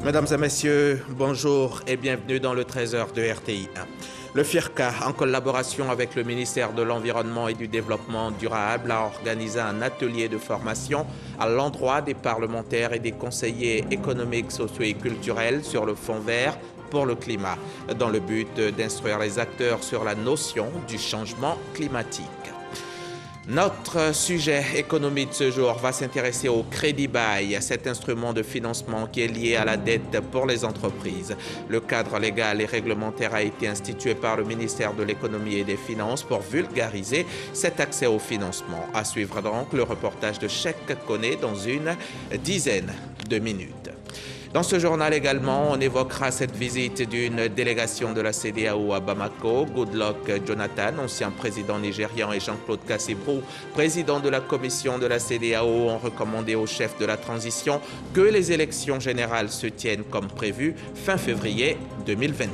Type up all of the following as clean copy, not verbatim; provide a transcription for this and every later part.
Mesdames et messieurs, bonjour et bienvenue dans le 13h de RTI 1. Le FIRCA, en collaboration avec le ministère de l'Environnement et du Développement durable, a organisé un atelier de formation à l'endroit des parlementaires et des conseillers économiques, sociaux et culturels sur le Fonds vert pour le climat, dans le but d'instruire les acteurs sur la notion du changement climatique. Notre sujet économique de ce jour va s'intéresser au crédit bail, cet instrument de financement qui est lié à la dette pour les entreprises. Le cadre légal et réglementaire a été institué par le ministère de l'Économie et des Finances pour vulgariser cet accès au financement. À suivre donc le reportage de Cheikh Koné dans une dizaine de minutes. Dans ce journal également, on évoquera cette visite d'une délégation de la CEDEAO à Bamako. Goodluck Jonathan, ancien président nigérian, et Jean-Claude Cassibrou, président de la commission de la CEDEAO, ont recommandé au chef de la transition que les élections générales se tiennent comme prévu fin février 2022.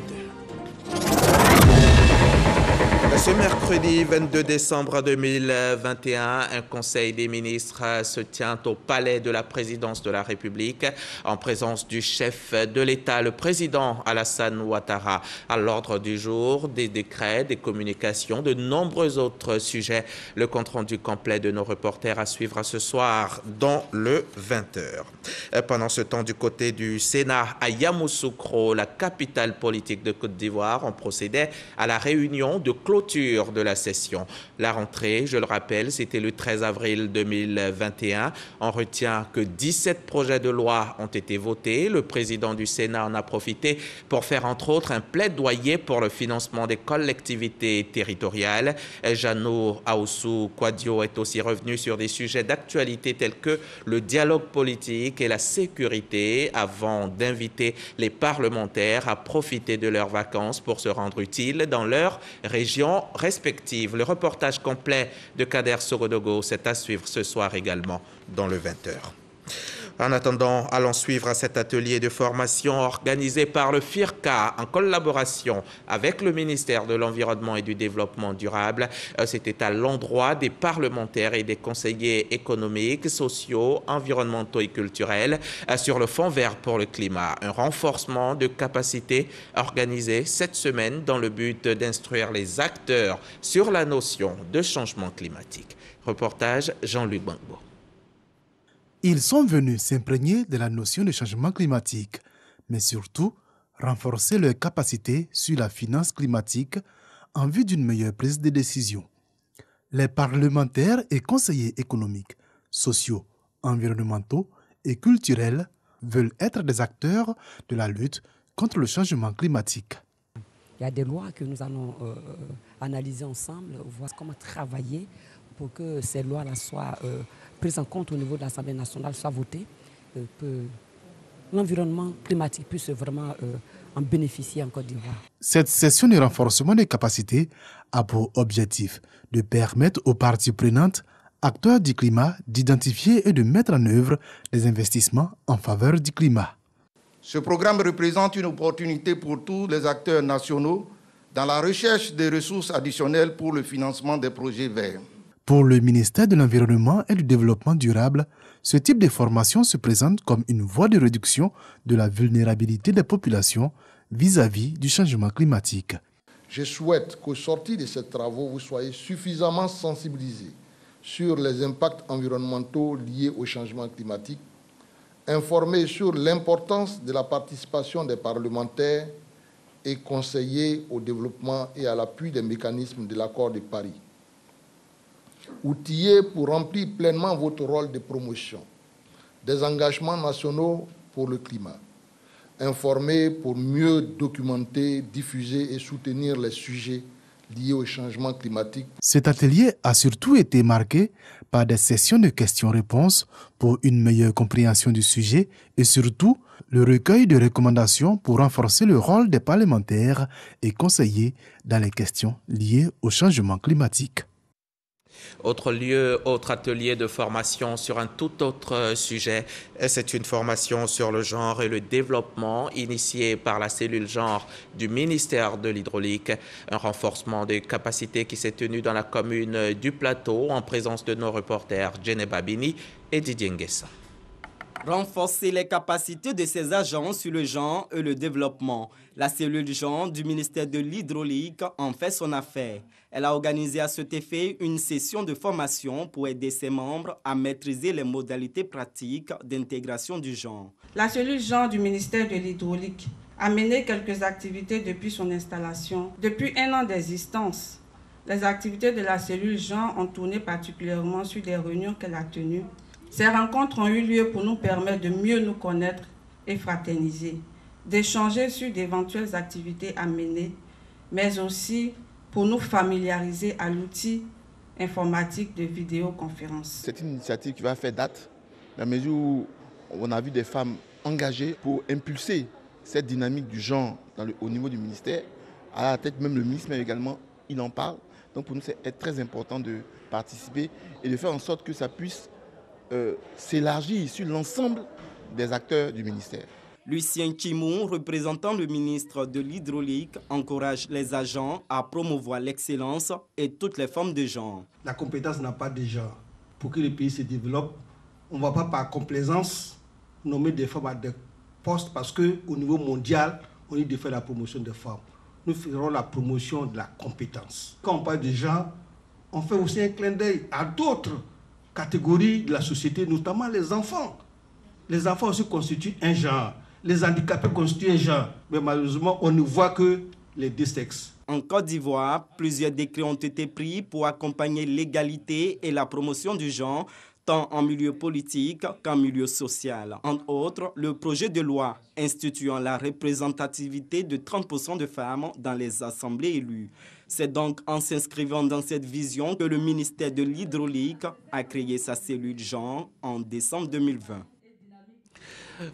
Ce mercredi 22 décembre 2021, un conseil des ministres se tient au palais de la présidence de la République en présence du chef de l'État, le président Alassane Ouattara. À l'ordre du jour, des décrets, des communications, de nombreux autres sujets. Le compte-rendu complet de nos reporters à suivre ce soir dans le 20h. Pendant ce temps, du côté du Sénat, à Yamoussoukro, la capitale politique de Côte d'Ivoire, on procédait à la réunion de clôture de la session. La rentrée, je le rappelle, c'était le 13 avril 2021. On retient que 17 projets de loi ont été votés. Le président du Sénat en a profité pour faire entre autres un plaidoyer pour le financement des collectivités territoriales. Jeannot Aoussou Kouadio est aussi revenu sur des sujets d'actualité tels que le dialogue politique et la sécurité avant d'inviter les parlementaires à profiter de leurs vacances pour se rendre utiles dans leur région respectives. Le reportage complet de Kader Sogodogo, c'est à suivre ce soir également dans le 20h. En attendant, allons suivre cet atelier de formation organisé par le FIRCA en collaboration avec le ministère de l'Environnement et du Développement durable. C'était à l'endroit des parlementaires et des conseillers économiques, sociaux, environnementaux et culturels sur le Fonds vert pour le climat. Un renforcement de capacité organisé cette semaine dans le but d'instruire les acteurs sur la notion de changement climatique. Reportage Jean-Luc Bangbo. Ils sont venus s'imprégner de la notion de changement climatique, mais surtout renforcer leurs capacités sur la finance climatique en vue d'une meilleure prise de décision. Les parlementaires et conseillers économiques, sociaux, environnementaux et culturels veulent être des acteurs de la lutte contre le changement climatique. Il y a des lois que nous allons analyser ensemble, voir comment travailler pour que ces lois-là soient prises en compte au niveau de l'Assemblée nationale, soient votées, que l'environnement climatique puisse vraiment en bénéficier en Côte d'Ivoire. Cette session de renforcement des capacités a pour objectif de permettre aux parties prenantes, acteurs du climat, d'identifier et de mettre en œuvre des investissements en faveur du climat. Ce programme représente une opportunité pour tous les acteurs nationaux dans la recherche des ressources additionnelles pour le financement des projets verts. Pour le ministère de l'Environnement et du Développement durable, ce type de formation se présente comme une voie de réduction de la vulnérabilité des populations vis-à-vis du changement climatique. Je souhaite qu'au sortir de ces travaux, vous soyez suffisamment sensibilisés sur les impacts environnementaux liés au changement climatique, informés sur l'importance de la participation des parlementaires et conseillers au développement et à l'appui des mécanismes de l'accord de Paris. Outillés pour remplir pleinement votre rôle de promotion des engagements nationaux pour le climat. Informés pour mieux documenter, diffuser et soutenir les sujets liés au changement climatique. Cet atelier a surtout été marqué par des sessions de questions-réponses pour une meilleure compréhension du sujet et surtout le recueil de recommandations pour renforcer le rôle des parlementaires et conseillers dans les questions liées au changement climatique. Autre lieu, autre atelier de formation sur un tout autre sujet. C'est une formation sur le genre et le développement initiée par la cellule genre du ministère de l'Hydraulique. Un renforcement des capacités qui s'est tenu dans la commune du Plateau en présence de nos reporters Djeneba Bini et Didier Nguessa. Renforcer les capacités de ses agents sur le genre et le développement. La cellule genre du ministère de l'Hydraulique en fait son affaire. Elle a organisé à cet effet une session de formation pour aider ses membres à maîtriser les modalités pratiques d'intégration du genre. La cellule genre du ministère de l'Hydraulique a mené quelques activités depuis son installation. Depuis 1 an d'existence, les activités de la cellule genre ont tourné particulièrement sur des réunions qu'elle a tenues. Ces rencontres ont eu lieu pour nous permettre de mieux nous connaître et fraterniser, d'échanger sur d'éventuelles activités à mener, mais aussi pour nous familiariser à l'outil informatique de vidéoconférence. C'est une initiative qui va faire date, dans la mesure où on a vu des femmes engagées pour impulser cette dynamique du genre au niveau du ministère. À la tête même le ministre, mais également, il en parle. Donc pour nous, c'est très important de participer et de faire en sorte que ça puisse s'élargir sur l'ensemble des acteurs du ministère. Lucien Kimou, représentant le ministre de l'Hydraulique, encourage les agents à promouvoir l'excellence et toutes les formes de genre. La compétence n'a pas de genre. Pour que le pays se développe, on ne va pas par complaisance nommer des femmes à des postes parce qu'au niveau mondial, on dit de faire la promotion des femmes. Nous ferons la promotion de la compétence. Quand on parle de genre, on fait aussi un clin d'œil à d'autres catégories de la société, notamment les enfants. Les enfants aussi constituent un genre. Les handicapés constituent un genre. Mais malheureusement, on ne voit que les deux sexes. En Côte d'Ivoire, plusieurs décrets ont été pris pour accompagner l'égalité et la promotion du genre, tant en milieu politique qu'en milieu social. Entre autres, le projet de loi instituant la représentativité de 30% de femmes dans les assemblées élues. C'est donc en s'inscrivant dans cette vision que le ministère de l'Hydraulique a créé sa cellule genre en décembre 2020.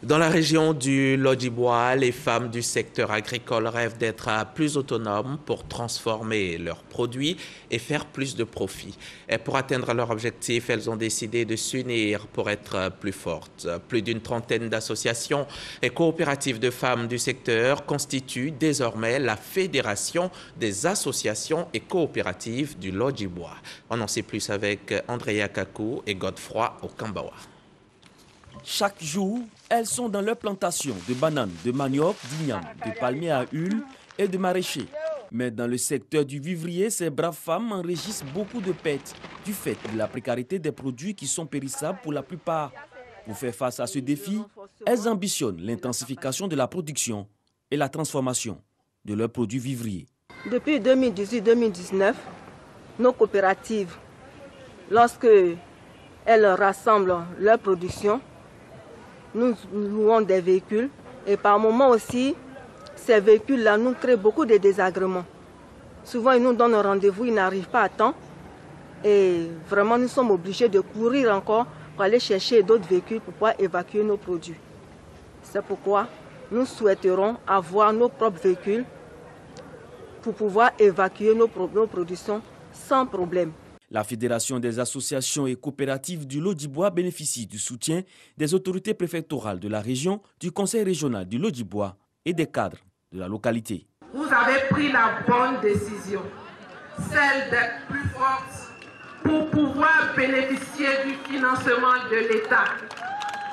Dans la région du Lodjibois, les femmes du secteur agricole rêvent d'être plus autonomes pour transformer leurs produits et faire plus de profit. Et pour atteindre leur objectif, elles ont décidé de s'unir pour être plus fortes. Plus d'une trentaine d'associations et coopératives de femmes du secteur constituent désormais la Fédération des associations et coopératives du Lodjibois. On en sait plus avec Andrea Kakou et Godefroy Okambawa. Chaque jour, elles sont dans leur plantation de bananes, de manioc, d'igname, de palmiers à huile et de maraîchers. Mais dans le secteur du vivrier, ces braves femmes enregistrent beaucoup de pertes du fait de la précarité des produits qui sont périssables pour la plupart. Pour faire face à ce défi, elles ambitionnent l'intensification de la production et la transformation de leurs produits vivriers. Depuis 2018-2019, nos coopératives, lorsque elles rassemblent leur production, nous louons des véhicules et par moments aussi, ces véhicules-là nous créent beaucoup de désagréments. Souvent, ils nous donnent un rendez-vous, ils n'arrivent pas à temps et vraiment nous sommes obligés de courir encore pour aller chercher d'autres véhicules pour pouvoir évacuer nos produits. C'est pourquoi nous souhaiterons avoir nos propres véhicules pour pouvoir évacuer nos productions sans problème. La Fédération des associations et coopératives du Lodjibois bénéficie du soutien des autorités préfectorales de la région, du conseil régional du Lodjibois et des cadres de la localité. Vous avez pris la bonne décision, celle d'être plus forte pour pouvoir bénéficier du financement de l'État.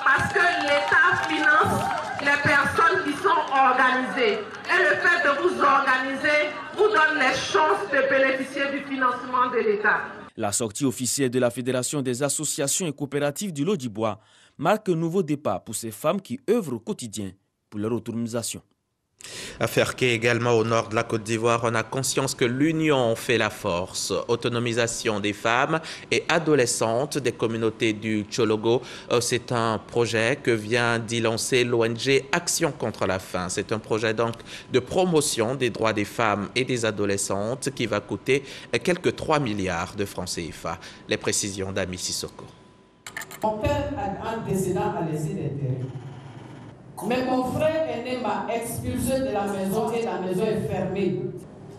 Parce que l'État finance les personnes qui sont organisées. Et le fait de vous organiser vous donne les chances de bénéficier du financement de l'État. La sortie officielle de la Fédération des associations et coopératives du Lodjibois marque un nouveau départ pour ces femmes qui œuvrent au quotidien pour leur autonomisation. À Ferké, également au nord de la Côte d'Ivoire, on a conscience que l'union fait la force. Autonomisation des femmes et adolescentes des communautés du Tchologo, c'est un projet que vient d'y lancer l'ONG Action contre la faim. C'est un projet donc de promotion des droits des femmes et des adolescentes qui va coûter quelques 3 milliards de francs CFA. Les précisions d'Ami Sissoko. Mon père a un antécédent à laisser des terres. Mais mon frère aîné m'a expulsé de la maison et la maison est fermée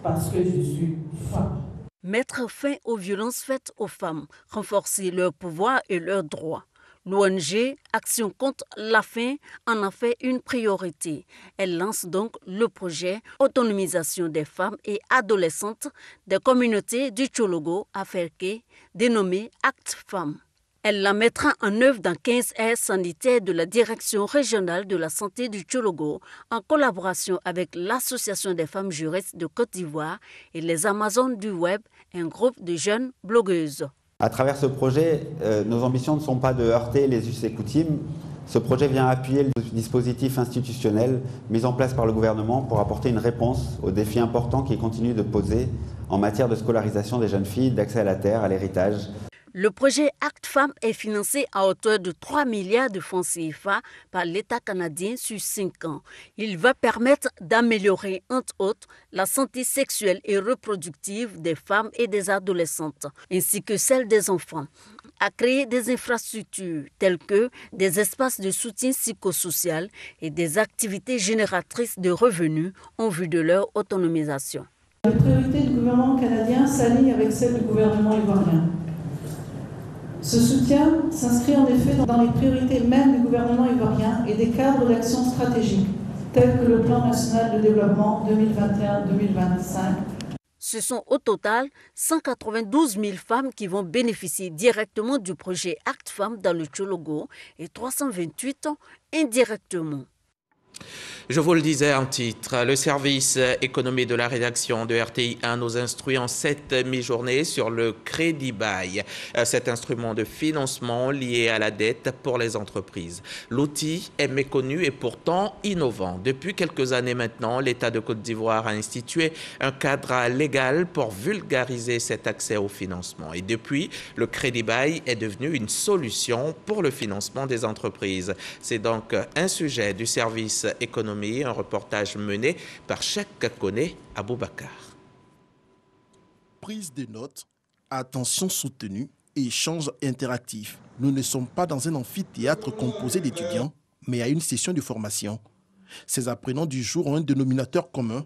parce que je suis femme. Mettre fin aux violences faites aux femmes, renforcer leur pouvoir et leurs droits. L'ONG Action contre la faim en a fait une priorité. Elle lance donc le projet Autonomisation des femmes et adolescentes des communautés du Tchologo à Ferké, dénommé Acte Femmes. Elle la mettra en œuvre dans 15 aires sanitaires de la Direction régionale de la santé du Tchologo en collaboration avec l'Association des femmes juristes de Côte d'Ivoire et les Amazones du Web, un groupe de jeunes blogueuses. À travers ce projet, nos ambitions ne sont pas de heurter les us et coutumes. Ce projet vient appuyer le dispositif institutionnel mis en place par le gouvernement pour apporter une réponse aux défis importants qu'il continue de poser en matière de scolarisation des jeunes filles, d'accès à la terre, à l'héritage. Le projet Acte Femmes est financé à hauteur de 3 milliards de francs CFA par l'État canadien sur 5 ans. Il va permettre d'améliorer, entre autres, la santé sexuelle et reproductive des femmes et des adolescentes, ainsi que celle des enfants, à créer des infrastructures telles que des espaces de soutien psychosocial et des activités génératrices de revenus en vue de leur autonomisation. Les priorités du gouvernement canadien s'alignent avec celles du gouvernement ivoirien. Ce soutien s'inscrit en effet dans les priorités mêmes du gouvernement ivoirien et des cadres d'action stratégiques, tels que le plan national de développement 2021-2025. Ce sont au total 192 000 femmes qui vont bénéficier directement du projet Acte Femmes dans le Tchologo et 328 indirectement. Je vous le disais en titre, le service économie de la rédaction de RTI 1 nous instruit en cette mi-journée sur le crédit bail, cet instrument de financement lié à la dette pour les entreprises. L'outil est méconnu et pourtant innovant. Depuis quelques années maintenant, l'État de Côte d'Ivoire a institué un cadre légal pour vulgariser cet accès au financement. Et depuis, le crédit bail est devenu une solution pour le financement des entreprises. C'est donc un sujet du service économie, un reportage mené par Cheikh Koné Aboubakar. Prise de notes, attention soutenue et échange interactif. Nous ne sommes pas dans un amphithéâtre composé d'étudiants, mais à une session de formation. Ces apprenants du jour ont un dénominateur commun.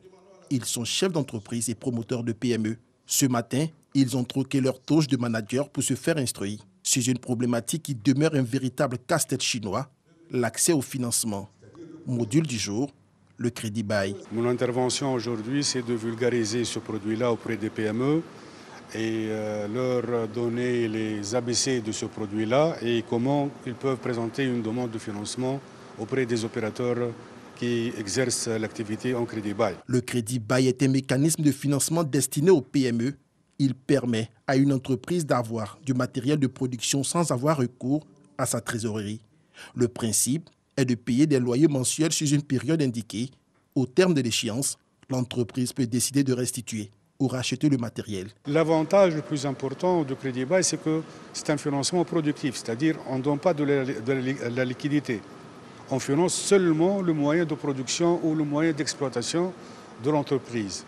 Ils sont chefs d'entreprise et promoteurs de PME. Ce matin, ils ont troqué leur toge de manager pour se faire instruire. C'est une problématique qui demeure un véritable casse-tête chinois, l'accès au financement. Module du jour, le crédit bail. Mon intervention aujourd'hui, c'est de vulgariser ce produit-là auprès des PME et leur donner les ABC de ce produit-là et comment ils peuvent présenter une demande de financement auprès des opérateurs qui exercent l'activité en crédit bail. Le crédit bail est un mécanisme de financement destiné aux PME. Il permet à une entreprise d'avoir du matériel de production sans avoir recours à sa trésorerie. Le principe est de payer des loyers mensuels sur une période indiquée. Au terme de l'échéance, l'entreprise peut décider de restituer ou racheter le matériel. L'avantage le plus important du crédit bail, c'est que c'est un financement productif, c'est-à-dire on ne donne pas de la liquidité. On finance seulement le moyen de production ou le moyen d'exploitation de l'entreprise,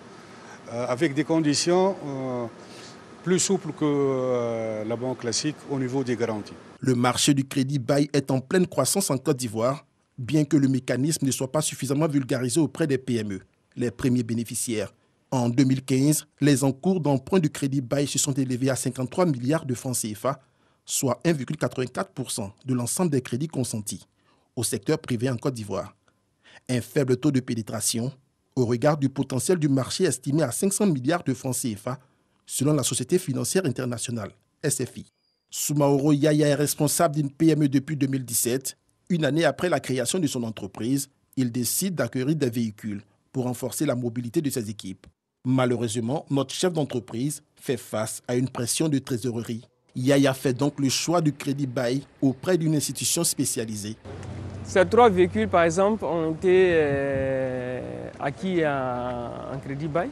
avec des conditions plus souples que la banque classique au niveau des garanties. Le marché du crédit bail est en pleine croissance en Côte d'Ivoire, bien que le mécanisme ne soit pas suffisamment vulgarisé auprès des PME, les premiers bénéficiaires. En 2015, les encours d'emprunt du crédit bail se sont élevés à 53 milliards de francs CFA, soit 1,84% de l'ensemble des crédits consentis au secteur privé en Côte d'Ivoire. Un faible taux de pénétration au regard du potentiel du marché estimé à 500 milliards de francs CFA, selon la Société financière internationale, SFI. Soumaoro Yaya est responsable d'une PME depuis 2017. Une année après la création de son entreprise, il décide d'acquérir des véhicules pour renforcer la mobilité de ses équipes. Malheureusement, notre chef d'entreprise fait face à une pression de trésorerie. Yaya fait donc le choix du crédit bail auprès d'une institution spécialisée. Ces 3 véhicules, par exemple, ont été acquis en crédit bail,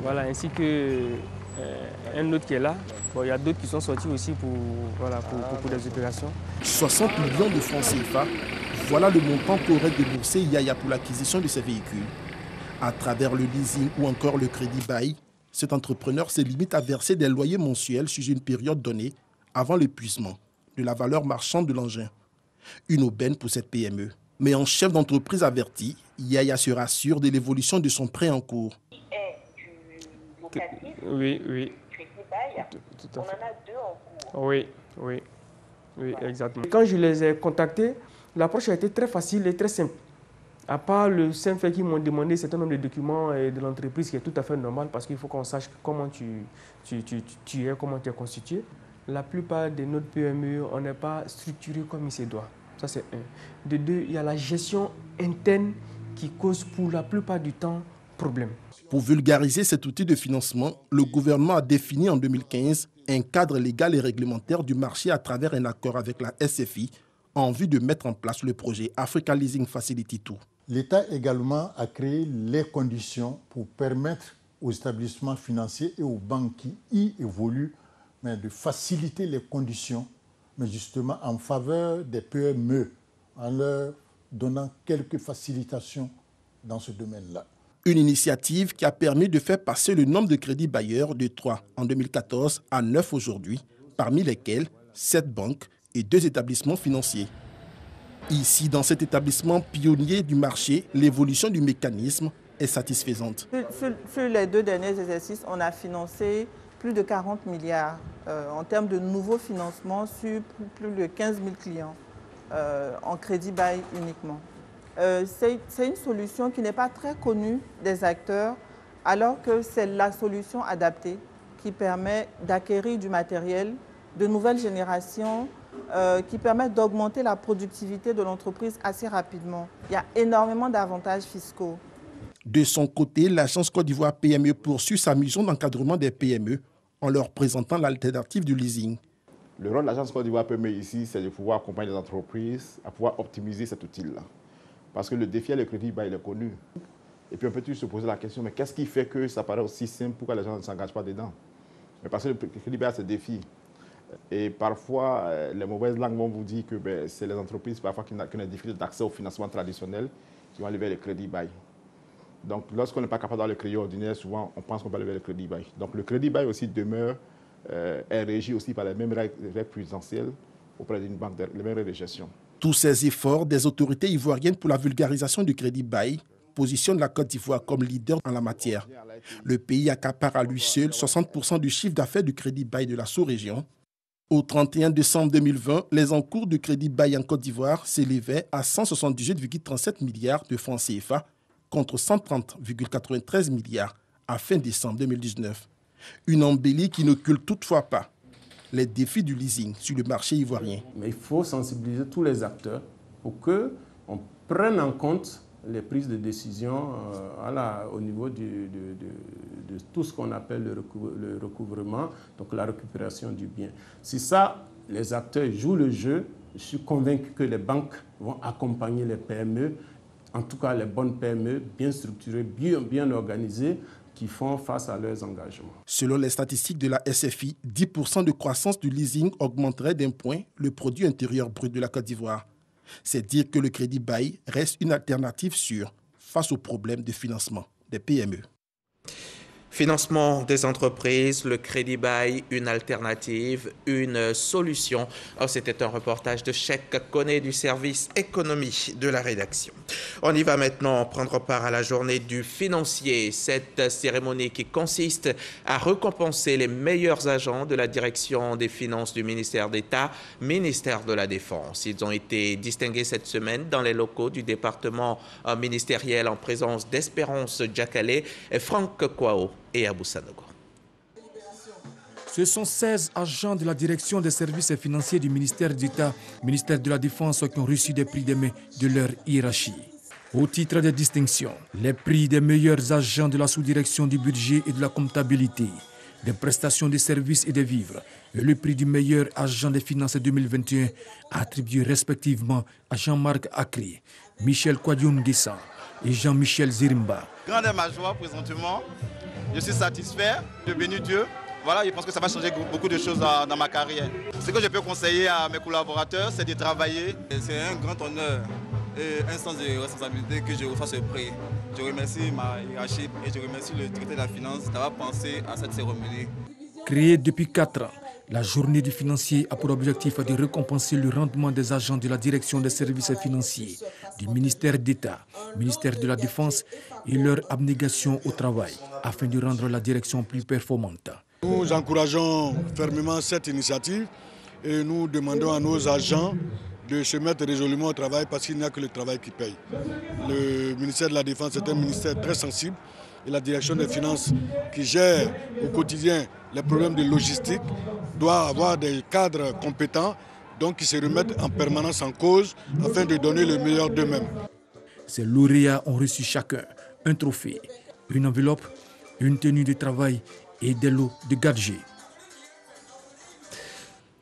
voilà, ainsi que un autre qui est là. Bon, il y a d'autres qui sont sortis aussi pour des opérations. 60 millions de francs CFA, voilà le montant qu'aurait déboursé Yaya pour l'acquisition de ces véhicules. À travers le leasing ou encore le crédit bail, cet entrepreneur se limite à verser des loyers mensuels sur une période donnée avant l'épuisement de la valeur marchande de l'engin. Une aubaine pour cette PME. Mais en chef d'entreprise averti, Yaya se rassure de l'évolution de son prêt en cours. Oui. Tout à fait. On en a 2 en cours. Oui, exactement. Quand je les ai contactés, l'approche a été très facile et très simple. À part le simple fait qu'ils m'ont demandé un certain nombre de documents de l'entreprise, qui est tout à fait normal parce qu'il faut qu'on sache comment tu es, comment tu es constitué. la plupart de notre PME, on n'est pas structuré comme il se doit. Ça, c'est un. De deux, il y a la gestion interne qui cause pour la plupart du temps problème. Pour vulgariser cet outil de financement, le gouvernement a défini en 2015 un cadre légal et réglementaire du marché à travers un accord avec la SFI en vue de mettre en place le projet Africa Leasing Facility 2. L'État également a créé les conditions pour permettre aux établissements financiers et aux banques qui y évoluent de faciliter les conditions, mais justement en faveur des PME, en leur donnant quelques facilitations dans ce domaine-là. Une initiative qui a permis de faire passer le nombre de crédits bailleurs de 3 en 2014 à 9 aujourd'hui, parmi lesquels 7 banques et 2 établissements financiers. Ici, dans cet établissement pionnier du marché, l'évolution du mécanisme est satisfaisante. Sur les 2 derniers exercices, on a financé plus de 40 milliards en termes de nouveaux financements sur plus de 15 000 clients en crédit bail uniquement. C'est une solution qui n'est pas très connue des acteurs, alors que c'est la solution adaptée qui permet d'acquérir du matériel de nouvelle génération, qui permet d'augmenter la productivité de l'entreprise assez rapidement. Il y a énormément d'avantages fiscaux. De son côté, l'agence Côte d'Ivoire PME poursuit sa mission d'encadrement des PME en leur présentant l'alternative du leasing. Le rôle de l'agence Côte d'Ivoire PME ici, c'est de pouvoir accompagner les entreprises à pouvoir optimiser cet outil-là. Parce que le défi à le crédit, il est connu. Et puis on peut toujours se poser la question, mais qu'est-ce qui fait que ça paraît aussi simple, pourquoi les gens ne s'engagent pas dedans? Mais parce que le crédit a ses défis. Et parfois, les mauvaises langues vont vous dire que c'est les entreprises parfois qui ont des difficultés d'accès au financement traditionnel qui vont lever le crédit bail. Donc lorsqu'on n'est pas capable d'avoir le crédit ordinaire, souvent on pense qu'on va lever le crédit bail. Donc le crédit bail aussi demeure, est régi aussi par les mêmes règles prudentielles auprès d'une banque, les mêmes règles de gestion. Tous ces efforts des autorités ivoiriennes pour la vulgarisation du crédit bail positionnent la Côte d'Ivoire comme leader en la matière. Le pays accapare à lui seul 60% du chiffre d'affaires du crédit bail de la sous-région. Au 31 décembre 2020, les encours du crédit bail en Côte d'Ivoire s'élevaient à 178,37 milliards de francs CFA contre 130,93 milliards à fin décembre 2019. Une embellie qui n'occulte toutefois pas les défis du leasing sur le marché ivoirien. Mais il faut sensibiliser tous les acteurs pour qu'on prenne en compte les prises de décision au niveau de tout ce qu'on appelle le recouvrement, donc la récupération du bien. Si ça, les acteurs jouent le jeu, je suis convaincu que les banques vont accompagner les PME, en tout cas les bonnes PME, bien structurées, bien organisées, qui font face à leurs engagements. Selon les statistiques de la SFI, 10% de croissance du leasing augmenterait d'un point le produit intérieur brut de la Côte d'Ivoire. C'est dire que le crédit bail reste une alternative sûre face aux problèmes de financement des PME. Financement des entreprises, le crédit bail, une alternative, une solution. C'était un reportage de Cheikh Koné du service économie de la rédaction. On y va maintenant prendre part à la journée du financier. Cette cérémonie qui consiste à récompenser les meilleurs agents de la direction des finances du ministère d'État, ministère de la Défense. Ils ont été distingués cette semaine dans les locaux du département ministériel en présence d'Espérance Djakale et Franck Kwao et Abou Sanogo. Ce sont 16 agents de la direction des services financiers du ministère d'État, ministère de la Défense, qui ont reçu des prix de mai de leur hiérarchie. Au titre des distinctions, les prix des meilleurs agents de la sous-direction du budget et de la comptabilité, des prestations de services et de vivres, et le prix du meilleur agent des finances 2021, attribué respectivement à Jean-Marc Akri, Michel Kwadioun Guessa et Jean-Michel Zirimba. Grande est ma joie présentement. Je suis satisfait, de bénir Dieu. Voilà, je pense que ça va changer beaucoup de choses dans ma carrière. Ce que je peux conseiller à mes collaborateurs, c'est de travailler. C'est un grand honneur et un sens de responsabilité que je reçois ce prix. Je remercie ma hiérarchie et je remercie le directeur de la finance d'avoir pensé à cette cérémonie. Créée depuis 4 ans, la journée du financier a pour objectif de récompenser le rendement des agents de la direction des services financiers, du ministère d'État, ministère de la Défense et leur abnégation au travail, afin de rendre la direction plus performante. Nous encourageons fermement cette initiative et nous demandons à nos agents de se mettre résolument au travail parce qu'il n'y a que le travail qui paye. Le ministère de la Défense est un ministère très sensible et la direction des finances qui gèrent au quotidien les problèmes de logistique doivent avoir des cadres compétents, donc qui se remettent en permanence en cause afin de donner le meilleur d'eux-mêmes. Ces lauréats ont reçu chacun un trophée, une enveloppe, une tenue de travail et des lots de gadgets.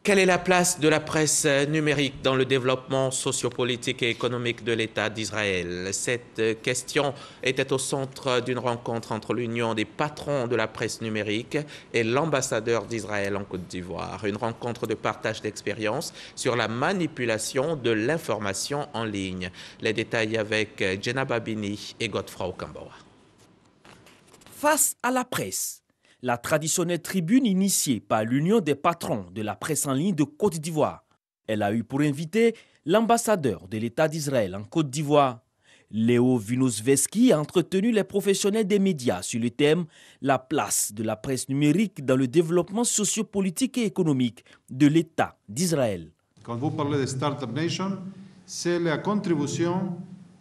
Quelle est la place de la presse numérique dans le développement sociopolitique et économique de l'État d'Israël? Cette question était au centre d'une rencontre entre l'Union des patrons de la presse numérique et l'ambassadeur d'Israël en Côte d'Ivoire. Une rencontre de partage d'expériences sur la manipulation de l'information en ligne. Les détails avec Jenna Babini et Godefroy Okambawa. Face à la presse, la traditionnelle tribune initiée par l'Union des patrons de la presse en ligne de Côte d'Ivoire. Elle a eu pour invité l'ambassadeur de l'État d'Israël en Côte d'Ivoire. Léo Vinosveski a entretenu les professionnels des médias sur le thème « La place de la presse numérique dans le développement sociopolitique et économique de l'État d'Israël ». Quand vous parlez de Startup Nation, c'est la contribution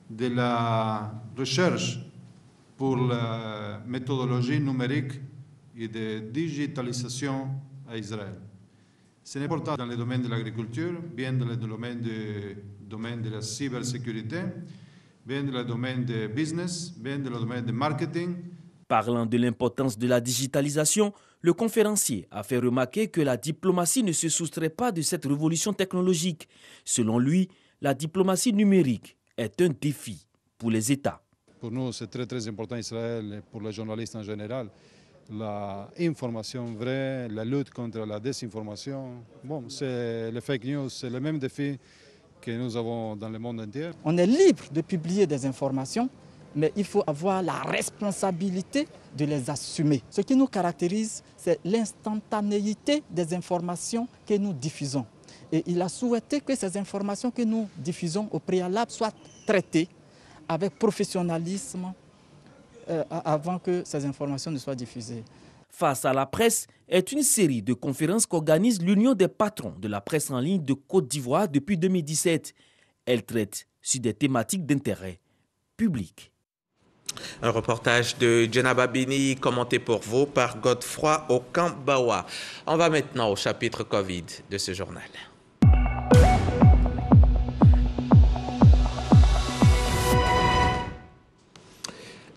de la recherche pour la méthodologie numérique et de digitalisation à Israël. C'est important dans le domaine de l'agriculture, bien dans le domaine de la cybersécurité, bien dans le domaine de business, bien dans le domaine de marketing. Parlant de l'importance de la digitalisation, le conférencier a fait remarquer que la diplomatie ne se soustrait pas de cette révolution technologique. Selon lui, la diplomatie numérique est un défi pour les États. Pour nous, c'est très important Israël et pour les journalistes en général. L'information vraie, la lutte contre la désinformation. Bon, c'est les fake news, c'est le même défi que nous avons dans le monde entier. On est libre de publier des informations, mais il faut avoir la responsabilité de les assumer. Ce qui nous caractérise, c'est l'instantanéité des informations que nous diffusons. Et il a souhaité que ces informations que nous diffusons au préalable soient traitées avec professionnalisme, avant que ces informations ne soient diffusées. Face à la presse est une série de conférences qu'organise l'Union des patrons de la presse en ligne de Côte d'Ivoire depuis 2017. Elle traite sur des thématiques d'intérêt public. Un reportage de Jenna Babini commenté pour vous par Godefroy Okambawa. On va maintenant au chapitre Covid de ce journal.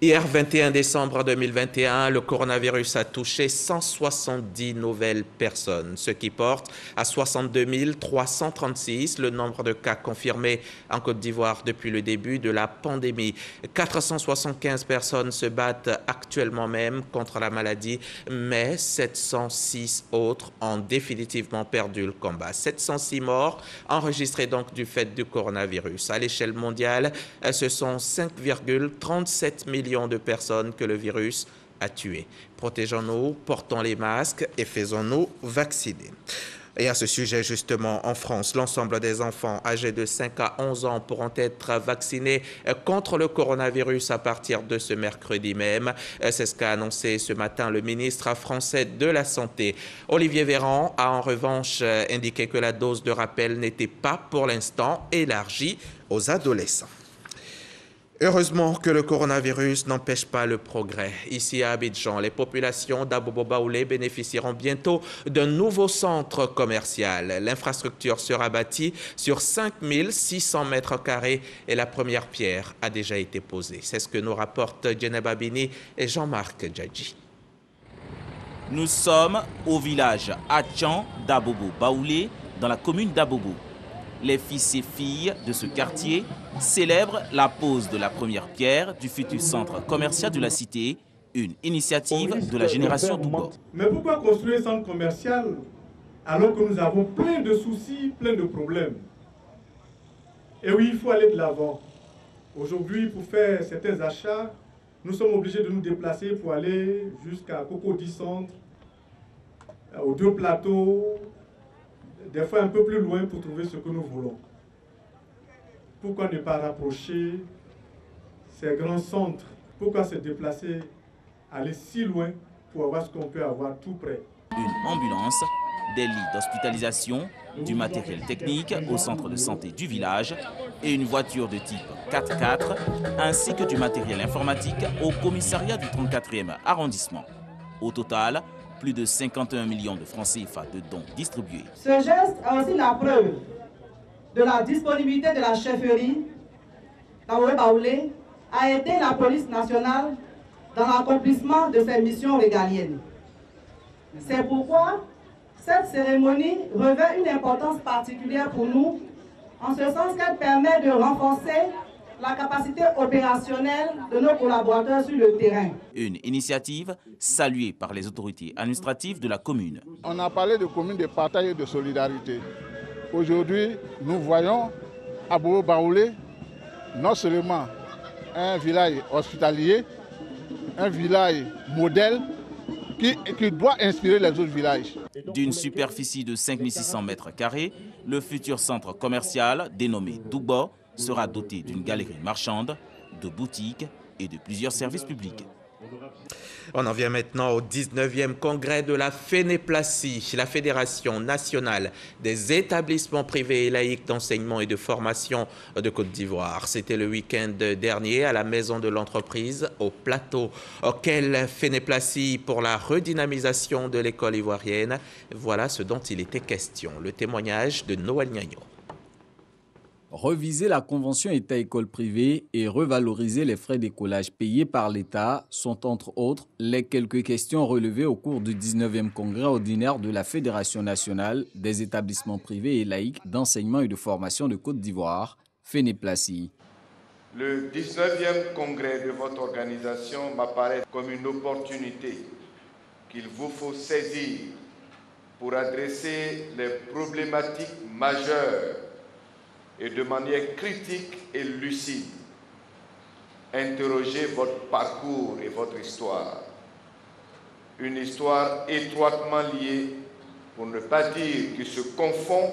Hier, 21 décembre 2021, le coronavirus a touché 170 nouvelles personnes, ce qui porte à 62 336 le nombre de cas confirmés en Côte d'Ivoire depuis le début de la pandémie. 475 personnes se battent actuellement même contre la maladie, mais 706 autres ont définitivement perdu le combat. 706 morts enregistrés donc du fait du coronavirus. À l'échelle mondiale, ce sont 5,37 millions de personnes que le virus a tuées. Protégeons-nous, portons les masques et faisons-nous vacciner. Et à ce sujet, justement, en France, l'ensemble des enfants âgés de 5 à 11 ans pourront être vaccinés contre le coronavirus à partir de ce mercredi même. C'est ce qu'a annoncé ce matin le ministre français de la Santé. Olivier Véran a en revanche indiqué que la dose de rappel n'était pas pour l'instant élargie aux adolescents. Heureusement que le coronavirus n'empêche pas le progrès. Ici à Abidjan, les populations d'Abobo-Baoulé bénéficieront bientôt d'un nouveau centre commercial. L'infrastructure sera bâtie sur 5600 mètres carrés et la première pierre a déjà été posée. C'est ce que nous rapportent Jenna Babini et Jean-Marc Djadji. Nous sommes au village Atchan d'Abobo-Baoulé, dans la commune d'Abobo. Les fils et filles de ce quartier célèbrent la pose de la première pierre du futur centre commercial de la cité, une initiative de la génération Doubo. Mais pourquoi construire un centre commercial alors que nous avons plein de soucis, plein de problèmes? Et oui, il faut aller de l'avant. Aujourd'hui, pour faire certains achats, nous sommes obligés de nous déplacer pour aller jusqu'à Cocody Centre, aux deux plateaux, des fois un peu plus loin pour trouver ce que nous voulons. Pourquoi ne pas rapprocher ces grands centres? Pourquoi se déplacer, aller si loin pour avoir ce qu'on peut avoir tout près? Une ambulance, des lits d'hospitalisation, du matériel technique au centre de santé du village et une voiture de type 4x4, ainsi que du matériel informatique au commissariat du 34e arrondissement. Au total, plus de 51 millions de francs CFA de dons distribués. Ce geste est aussi la preuve de la disponibilité de la chefferie d'Abobo Baoulé à aider la police nationale dans l'accomplissement de ses missions régaliennes. C'est pourquoi cette cérémonie revêt une importance particulière pour nous, en ce sens qu'elle permet de renforcer la capacité opérationnelle de nos collaborateurs sur le terrain. Une initiative saluée par les autorités administratives de la commune. On a parlé de commune de partage et de solidarité. Aujourd'hui, nous voyons Abobo Baoulé non seulement un village hospitalier, un village modèle qui doit inspirer les autres villages. D'une superficie de 5600 mètres carrés, le futur centre commercial dénommé Doubo sera doté d'une galerie marchande, de boutiques et de plusieurs services publics. On en vient maintenant au 19e congrès de la FENEPLACI, la Fédération nationale des établissements privés et laïcs d'enseignement et de formation de Côte d'Ivoire. C'était le week-end dernier à la maison de l'entreprise au Plateau. Quelle FENEPLACI pour la redynamisation de l'école ivoirienne? Voilà ce dont il était question. Le témoignage de Noël Gnagno. Reviser la convention État-école privée et revaloriser les frais d'écolage payés par l'État sont entre autres les quelques questions relevées au cours du 19e congrès ordinaire de la Fédération nationale des établissements privés et laïcs d'enseignement et de formation de Côte d'Ivoire, FENEPLACI. Le 19e congrès de votre organisation m'apparaît comme une opportunité qu'il vous faut saisir pour adresser les problématiques majeures et de manière critique et lucide, interroger votre parcours et votre histoire. Une histoire étroitement liée, pour ne pas dire qui se confond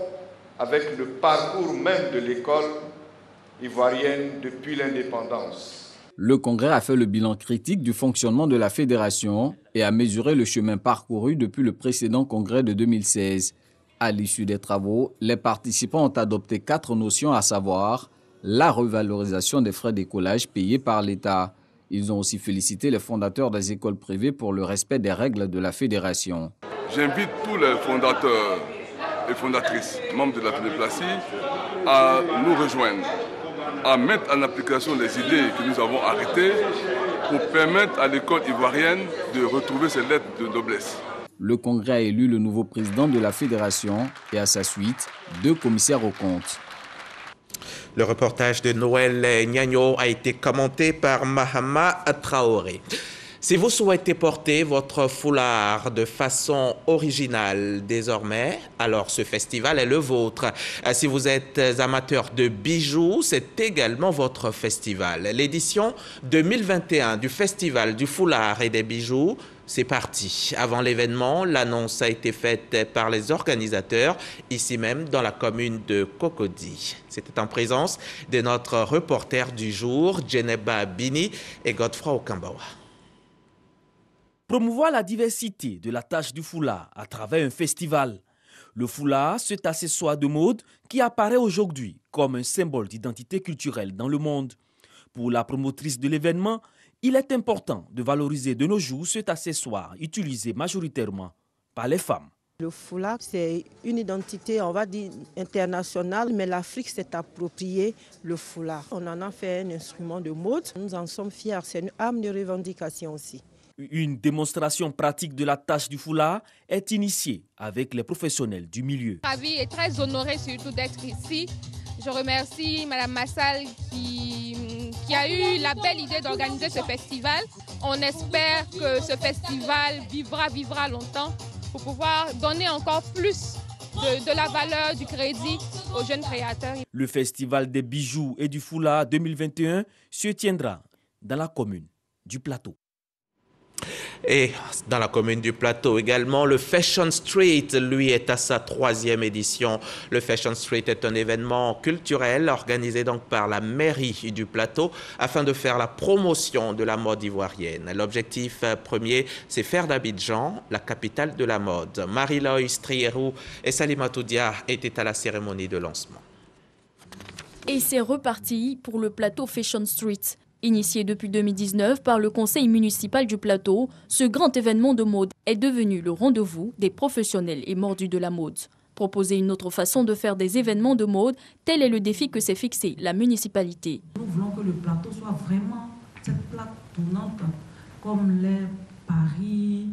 avec le parcours même de l'école ivoirienne depuis l'indépendance. Le congrès a fait le bilan critique du fonctionnement de la fédération et a mesuré le chemin parcouru depuis le précédent congrès de 2016. À l'issue des travaux, les participants ont adopté 4 notions, à savoir la revalorisation des frais d'écolage payés par l'État. Ils ont aussi félicité les fondateurs des écoles privées pour le respect des règles de la fédération. J'invite tous les fondateurs et fondatrices, membres de la FENEPLACI, à nous rejoindre, à mettre en application les idées que nous avons arrêtées pour permettre à l'école ivoirienne de retrouver ses lettres de noblesse. Le congrès a élu le nouveau président de la fédération et à sa suite 2 commissaires aux comptes. Le reportage de Noël Gnagno a été commenté par Mahama Traoré. Si vous souhaitez porter votre foulard de façon originale désormais, alors ce festival est le vôtre. Si vous êtes amateur de bijoux, c'est également votre festival. L'édition 2021 du Festival du foulard et des bijoux, c'est parti. Avant l'événement, l'annonce a été faite par les organisateurs, ici même dans la commune de Cocody. C'était en présence de notre reporter du jour, Djeneba Bini et Godefroy Okambawa. Promouvoir la diversité de la tâche du foulard à travers un festival. Le foulard, cet accessoire de mode qui apparaît aujourd'hui comme un symbole d'identité culturelle dans le monde. Pour la promotrice de l'événement, il est important de valoriser de nos jours cet accessoire utilisé majoritairement par les femmes. Le foulard, c'est une identité, on va dire, internationale, mais l'Afrique s'est approprié le foulard. On en a fait un instrument de mode, nous en sommes fiers, c'est une arme de revendication aussi. Une démonstration pratique de la tâche du foulard est initiée avec les professionnels du milieu. Ravi et très honoré surtout d'être ici. Je remercie Mme Massal qui a eu la belle idée d'organiser ce festival. On espère que ce festival vivra longtemps pour pouvoir donner encore plus de la valeur du crédit aux jeunes créateurs. Le festival des bijoux et du foulard 2021 se tiendra dans la commune du Plateau. Et dans la commune du Plateau également, le Fashion Street, lui, est à sa 3e édition. Le Fashion Street est un événement culturel organisé donc par la mairie du Plateau afin de faire la promotion de la mode ivoirienne. L'objectif premier, c'est faire d'Abidjan la capitale de la mode. Marie-Loïs Trierou et Salimatou Dia étaient à la cérémonie de lancement. Et c'est reparti pour le Plateau Fashion Street. Initié depuis 2019 par le conseil municipal du Plateau, ce grand événement de mode est devenu le rendez-vous des professionnels et mordus de la mode. Proposer une autre façon de faire des événements de mode, tel est le défi que s'est fixé la municipalité. Nous voulons que le Plateau soit vraiment cette plaque tournante comme les Paris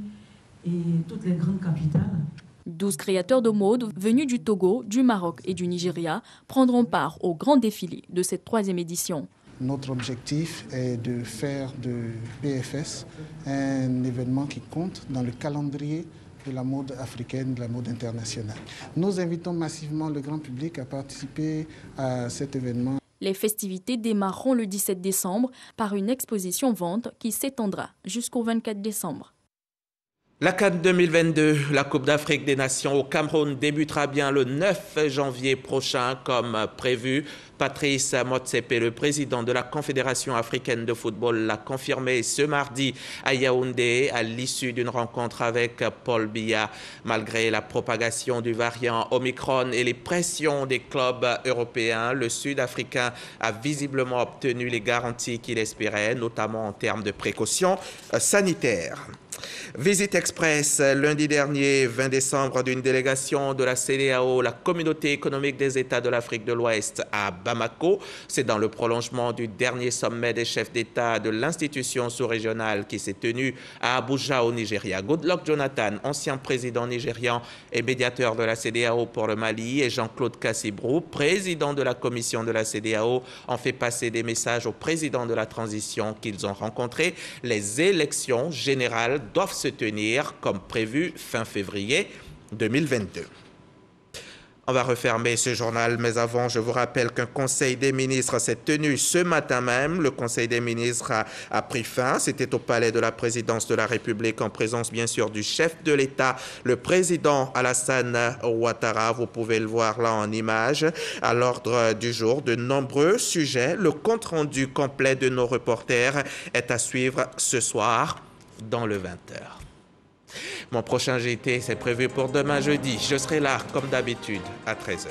et toutes les grandes capitales. 12 créateurs de mode venus du Togo, du Maroc et du Nigeria prendront part au grand défilé de cette 3e édition. Notre objectif est de faire de PFS un événement qui compte dans le calendrier de la mode africaine, de la mode internationale. Nous invitons massivement le grand public à participer à cet événement. Les festivités démarreront le 17 décembre par une exposition-vente qui s'étendra jusqu'au 24 décembre. La CAN 2022, la Coupe d'Afrique des Nations au Cameroun, débutera bien le 9 janvier prochain comme prévu. Patrice Motsepe, le président de la Confédération africaine de football, l'a confirmé ce mardi à Yaoundé à l'issue d'une rencontre avec Paul Biya. Malgré la propagation du variant Omicron et les pressions des clubs européens, le Sud-Africain a visiblement obtenu les garanties qu'il espérait, notamment en termes de précautions sanitaires. Visite express lundi dernier, 20 décembre, d'une délégation de la CEDEAO, la Communauté économique des États de l'Afrique de l'Ouest, à Bamako. C'est dans le prolongement du dernier sommet des chefs d'État de l'institution sous-régionale qui s'est tenu à Abuja au Nigeria. Goodluck Jonathan, ancien président nigérian et médiateur de la CEDEAO pour le Mali, et Jean-Claude Kassibrou, président de la commission de la CEDEAO, ont fait passer des messages au président de la transition qu'ils ont rencontré. Les élections générales doivent se tenir comme prévu fin février 2022. On va refermer ce journal, mais avant, je vous rappelle qu'un conseil des ministres s'est tenu ce matin même. Le conseil des ministres a pris fin. C'était au palais de la présidence de la République, en présence bien sûr du chef de l'État, le président Alassane Ouattara. Vous pouvez le voir là en image. À l'ordre du jour, de nombreux sujets. Le compte-rendu complet de nos reporters est à suivre ce soir dans le 20h. Mon prochain JT, c'est prévu pour demain jeudi. Je serai là, comme d'habitude, à 13h.